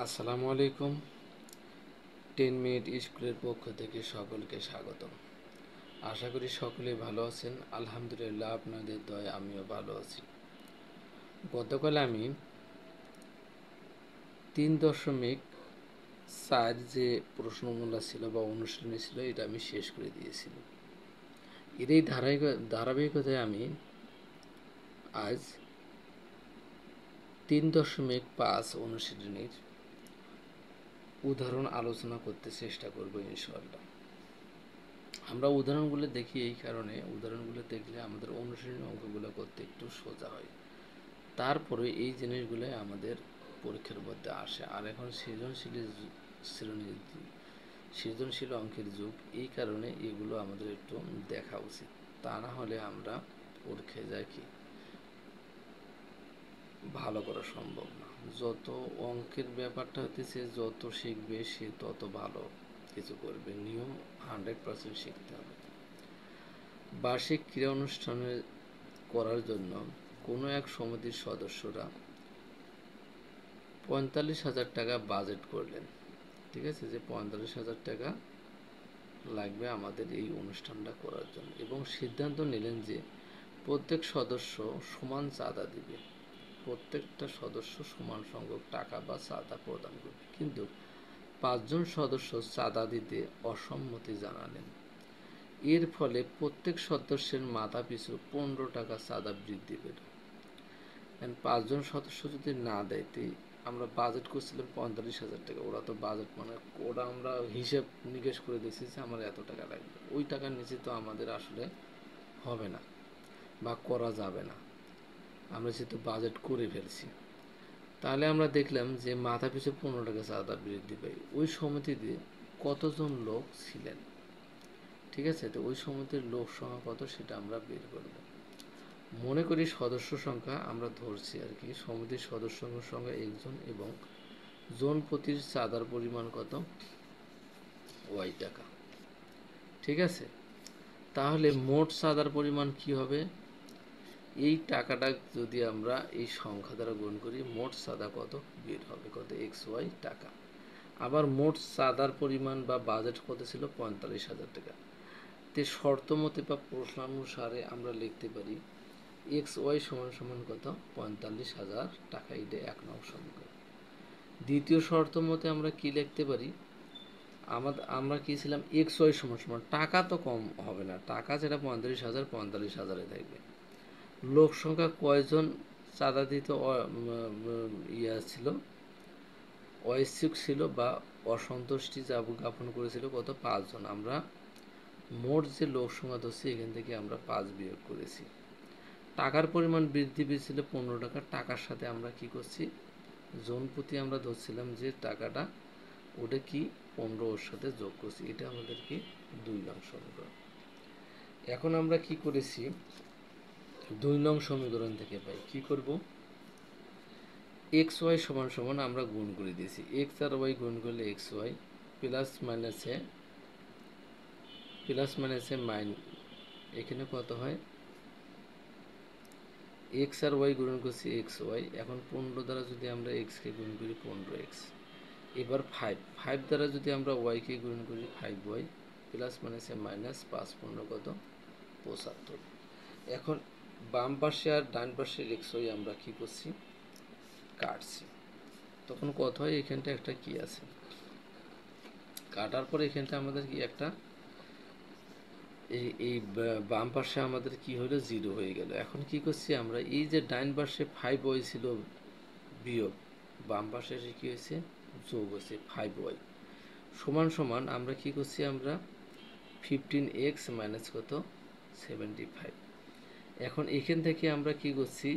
আসসালামু আলাইকুম। 10 মিনিট স্কুলের পক্ষ থেকে সকলকে স্বাগতম। আশা করি সকলেই ভালো আছেন। আলহামদুলিল্লাহ, আপনাদের দয়ায় আমিও ভালো আছি। গতকাল আমি 3.4 যে প্রশ্নমূলা ছিল বা অনুশীলনী ছিল, এটা আমি শেষ করে দিয়েছিলাম। এর এই ধারাবাহিকতায় আমি আজ 3.5 অনুশীলনীর উদাহরণ আলোচনা করতে চেষ্টা করব ইনশাআল্লাহ। আমরা উদাহরণগুলো দেখি এই কারণে, উদাহরণগুলো দেখলে আমাদের অনুশীলনী অঙ্কগুলো করতে একটু সোজা হয়। তারপরে এই জিনিসগুলো আমাদের পরীক্ষার মধ্যে আসে। আর এখন সৃজনশীল অঙ্কের যুগ, এই কারণে এগুলো আমাদের একটু দেখা উচিত। তা না হলে আমরা পরীক্ষায় যাই কি ভালো করা সম্ভব না। যত অঙ্কের ব্যাপারটা হতেছে, যত শিখবে সে তত ভালো কিছু করবে। নিয়ম 100% শিখতে হবে। বার্ষিক ক্রীড়া অনুষ্ঠানে করার জন্য কোনো এক সমিতির সদস্যরা 45,000 টাকা বাজেট করলেন। ঠিক আছে, যে 45,000 টাকা লাগবে আমাদের এই অনুষ্ঠানটা করার জন্য, এবং সিদ্ধান্ত নিলেন যে প্রত্যেক সদস্য সমান চাঁদা দিবে। প্রত্যেকটা সদস্য সমান সংখ্যক টাকা বা চাঁদা প্রদান করবে, কিন্তু 5 জন সদস্য চাঁদা দিতে অসম্মতি জানালেন। এর ফলে প্রত্যেক সদস্যের মাথা পিছু 15 টাকা চাঁদা বৃদ্ধি পেল। 5 জন সদস্য যদি না দেয়, আমরা বাজেট করছিলাম 45,000 টাকা। ওরা তো বাজেট ওরা আমরা হিসেব নিকেশ করে দিয়েছি যে আমার এত টাকা লাগবে। ওই টাকার নিচে তো আমাদের আসলে হবে না বা করা যাবে না, আমরা যেহেতু বাজেট করে ফেলছি। তাহলে আমরা দেখলাম যে মাথা পিছু 15 টাকা চাঁদা বৃদ্ধি পাই। ওই সমিতিতে কতজন লোক ছিলেন? ঠিক আছে, তো ওই সমিতির লোক সংখ্যা কত সেটা আমরা বের করব। মনে করি সদস্য সংখ্যা আমরা ধরছি আর কি, সমিতির সদস্য সংখ্যা 1 জন এবং জন প্রতি চাঁদার পরিমাণ কত? ওয়াই টাকা। ঠিক আছে, তাহলে মোট চাঁদার পরিমাণ কি হবে? এই টাকাটা যদি আমরা এই সংখ্যা দ্বারা গুণ করি, মোট চাঁদা কত বের হবে? কত? XY টাকা। আবার মোট চাঁদার পরিমাণ বা বাজেট কত ছিল? 45,000 টাকা। তে শর্ত মতে বা প্রশ্নানুসারে আমরা লিখতে পারি XY সমান সমান কত? 45,000 টাকা। এটা 1 নং সমীকরণ। দ্বিতীয় শর্ত মতে আমরা কি লিখতে পারি? আমরা কি ছিলাম? XY সমান সমান, টাকা তো কম হবে না, টাকা যেটা 45,000 45,000 থাকবে। লোক সংখ্যা কয়জন চাঁদা দিতে ছিল, অইচ্ছুক ছিল বা অসন্তুষ্টি জ্ঞাপন করেছিল? কত? 5 জন। আমরা মোট যে লোক সংখ্যা ধরছি, এখান থেকে আমরা 5 বিয়োগ করেছি। টাকার পরিমাণ বৃদ্ধি পেয়েছিল 15 টাকা। টাকার সাথে আমরা কি করছি? জন প্রতি আমরা ধরছিলাম যে টাকাটা, ওটা কি 15 ওর সাথে যোগ করছি। এটা আমাদের কি 2 নং সমীকরণ। এখন আমরা কি করেছি? 2 নং সমীকরণ থেকে পাই কি করব? XY সমান সমান আমরা গুণ করে দিয়েছি। X আর Y গুণ করলে XY প্লাস মাইনাসে এখানে কত হয়? X আর Y গুণ করছি XY। এখন 15 দ্বারা যদি আমরা X কে গুণ করি 15X। এবার 5 দ্বারা যদি আমরা Y কে গুণ করি 5Y প্লাস মাইনাস 5 15 কত? 75। এখন বাম পাশে আর ডান পাশের XY আমরা কি করছি? কাটছি। তখন কত হয়? এখানটা একটা কি আছে, কাটার পরে এখানটা আমাদের কি একটা এই বাম পাশে আমাদের কি হলো? 0 হয়ে গেল। এখন কি করছি আমরা? এই যে ডান পাশে 5Y ছিল বিয়োগ, বাম পাশে এসে কি হয়েছে? যোগ হয়েছে 5Y সমান সমান আমরা কি করছি? আমরা 15X মাইনাস কত? 75। এখন এখান থেকে আমরা কি করছি?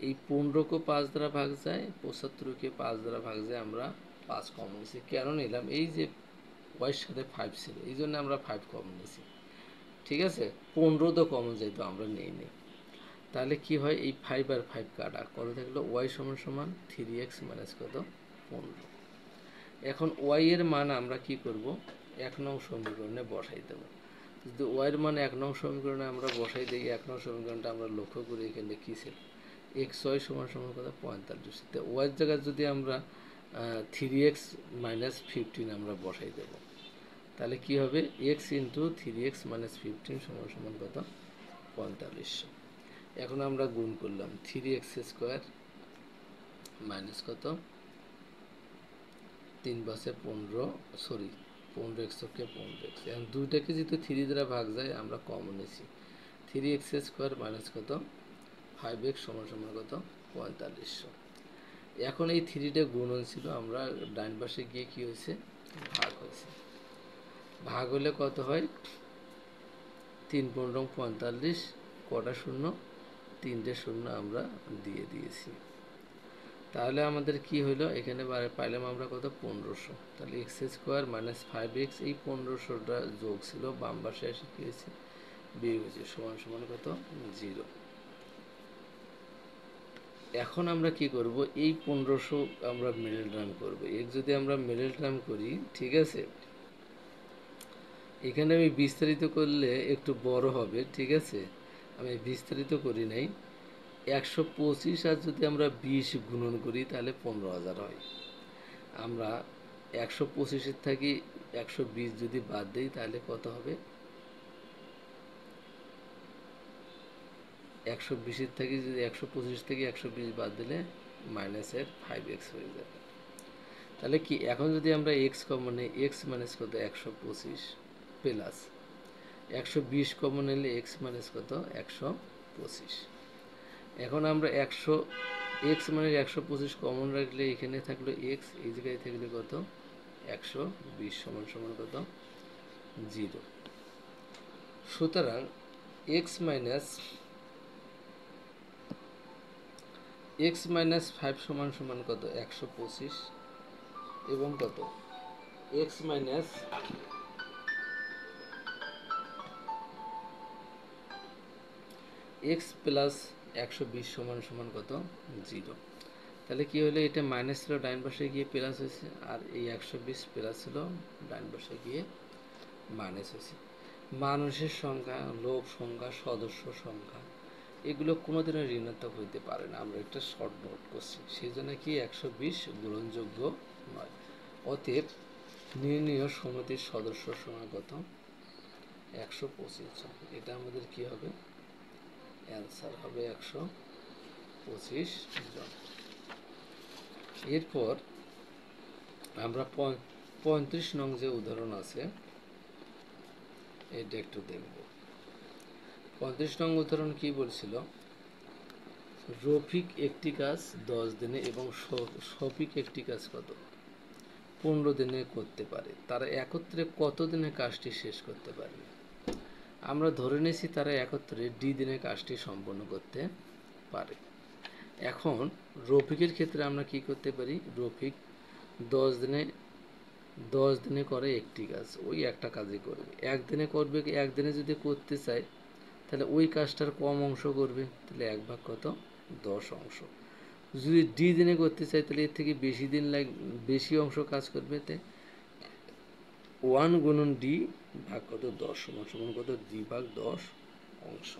এই 15কে 5 দ্বারা ভাগ যায়, 75কে 5 দ্বারা ভাগ যায়, আমরা 5 কমন নিয়েছি। কেন নিলাম? এই যে ওয়াইয়ের সাথে 5 ছিল, এই জন্য আমরা 5 কমন নিয়েছি। ঠিক আছে, 15 তো কমন যাইতো, আমরা নেই। তাহলে কি হয়? এই 5 আর 5 কাটা, কত থাকলো? ওয়াই সমান সমান 3x মাইনাস কত? 15। এখন ওয়াই এর মান আমরা কি করব? 1 নং সমীকরণে বসাই দেব। যদি ওয়াই এর মান 1 নং সমীকরণে আমরা বসাই দিই, 1 নং সমীকরণটা আমরা লক্ষ্য করি এখানে কি ছিল? XY সমান সমান কত? 45। তো ওয়াই এর জায়গায় যদি আমরা 3x মাইনাস 15 আমরা বসাই দেব। তাহলে কি হবে, x ইন্টু 3x মাইনাস 15 সমান সমান কত, 4500। এখন আমরা গুণ করলাম 3x স্কোয়ার মাইনাস কত, 3 বাসে 15, সরি 15x কে 15x, এখন দুইটাকে যেহেতু 3 দ্বারা ভাগ যায় আমরা কমন নিয়েছি, 3x স্কোয়ার মাইনাস কত 5x সমান সমান কত 4500। এখন এই 3টা গুণন ছিল, আমরা ডান পাশে গিয়ে কি হয়েছে, ভাগ হয়েছে। ভাগ হলে কত হয়, 3 15 45, কটা শূন্য, 3টে শূন্য আমরা দিয়ে দিয়েছি। তাহলে আমাদের কি হলো, এখানে পাইলাম আমরা কত 1500। তাহলে x স্কোয়ার মাইনাস 5x, এই 1500টা যোগ ছিল, বাম পাশে এসে কি হয়েছে, বিয়োগ হয়েছে, সমান সমান কত 0। এখন আমরা কি করব, এই 1500 আমরা মিডল টার্ম করব। যদি আমরা মিডল টার্ম করি, ঠিক আছে, এখানে আমি বিস্তারিত করলে একটু বড় হবে, ঠিক আছে, আমি বিস্তারিত করি নাই। 125 আর যদি আমরা 20 গুণন করি তাহলে 15,000 হয়। আমরা 125-এর থেকে 120 যদি বাদ দিই তাহলে কত হবে, 120-এর থেকে যদি 125 থেকে 120 বাদ দিলে মাইনাসের 5x হয়ে যাবে। তাহলে কি, এখন যদি আমরা x কমন নিই, x মাইনাস কত 125 প্লাস 120 কমন নিলে x মাইনাস কত 125। এখন আমরা 100 x মানে 125 কমন রাখলে এখানে থাকলো x, এই জায়গায় থাকলে কত 120 সমান সমান কত 0। সুতরাং x মাইনাস 5 সমান সমান কত 125, এবং কত x মাইনাস x প্লাস 120 সমান সমান কত 0। তাহলে কি হলো, এটা মাইনাস ছিল ডান পাশে গিয়ে প্লাস হয়েছে, আর এই 120 প্লাস ছিল ডান পাশে গিয়ে মাইনাস হয়েছে। মানুষের সংখ্যা, লোক সংখ্যা, সদস্য সংখ্যা, এগুলো কোনোদিনও ঋণাত্মক হইতে পারে না। আমরা একটা শর্ট নোট করছি, সেই জন্য কি 120 গ্রহণযোগ্য নয়। অতএব নির্ণীয় সমিতির সদস্য সংখ্যা কত 125 জন। এটা আমাদের কি হবে, অ্যান্সার হবে 125 জন। এরপর আমরা 35 নং যে উদাহরণ আছে এটা একটু দেখব। 35 নং উদাহরণ কি বলছিল, রফিক একটি কাজ 10 দিনে এবং শফিক একটি কাজ কত 15 দিনে করতে পারে, তারা একত্রে কত দিনে কাজটি শেষ করতে পারবে। আমরা ধরে নিয়েছি তারা একত্রে ডি দিনে কাজটি সম্পন্ন করতে পারে। এখন রফিকের ক্ষেত্রে আমরা কি করতে পারি, রফিক 10 দিনে করে একটি কাজ, ওই একটা কাজই করবে। একদিনে করবে, একদিনে যদি করতে চায় তাহলে ওই কাজটার কম অংশ করবে, তাহলে 1/10 কত 10 অংশ। যদি ডি দিনে করতে চায় তাহলে এর থেকে বেশি দিন বেশি অংশ কাজ করবে, তাই 1 গুণন ডি ভাগ কত 10 সমান সমান কত ডি ভাগ 10 অংশ।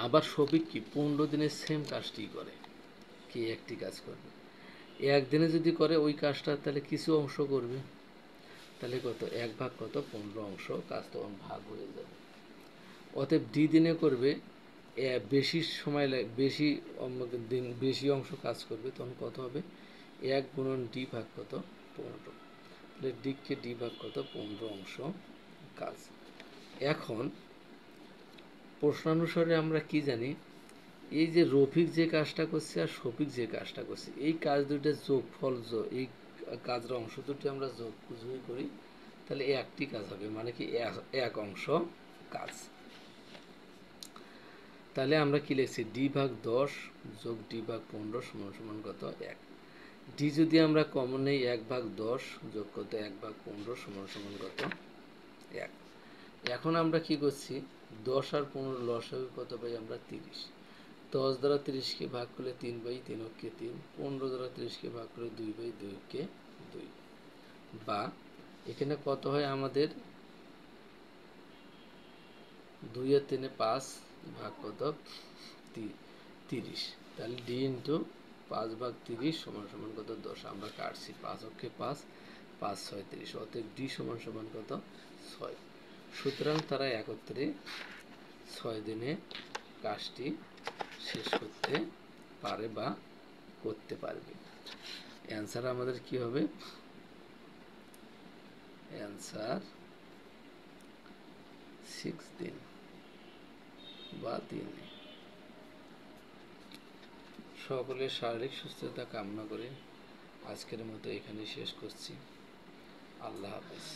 আবার শফিক কি 15 দিনে সেম কাজটি করে, কি একটি কাজ করবে। একদিনে যদি করে ওই কাজটা তাহলে কিছু অংশ করবে, তাহলে কত 1/10 কত 15 অংশ, কাজ তখন ভাগ হয়ে যাবে। অতএব ডি দিনে করবে, বেশি সময় বেশি দিন বেশি অংশ কাজ করবে, তখন কত হবে 1 গুণন ডি ভাগ কত 15, তাহলে ডিকে ডি ভাগ কত 15 অংশ কাজ। এখন প্রশ্নানুসারে আমরা কি জানি, এই যে রফিক যে কাজটা করছে আর শফিক যে কাজটা করছে, এই কাজ দুইটার যোগফল, এই কাজের অংশ দুটি আমরা যোগ করি, তাহলে একটি কাজ হবে, মানে কি এক অংশ কাজ। তাহলে আমরা কি লিখছি, ডি ভাগ 10 যোগ ডি ভাগ 15 সমান সমান কত 1। ডি যদি আমরা কমন নেই 1/10 যোগ কত 1/15 সমান সমান কত 1। এখন আমরা কি করছি, 10 আর 15 লসাগু কত পাই আমরা 30। 10 দ্বারা 30কে ভাগ করলে 3/3 কে 3, 15 দ্বারা 30কে ভাগ করলে 2/2 কে 2, বা এখানে কত হয় আমাদের 2 আর 3 5 ভাগ কত 30, তাহলে ডি ইন্টু 5/30 সমান সমান কত 10। আমরা কাটছি 5 অক্ষে 5, 5 6 30, অতএব ডি সমান সমান কত 6। সুতরাং তারা একত্রে 6 দিনে কাজটি শেষ করতে পারে বা করতে পারবে। অ্যান্সার আমাদের কি হবে? অ্যান্সার 6 দিন বা 3 দিন। সকলের শারীরিক সুস্থতা কামনা করে আজকের মতো এখানে শেষ করছি। আল্লাহ হাফেজ।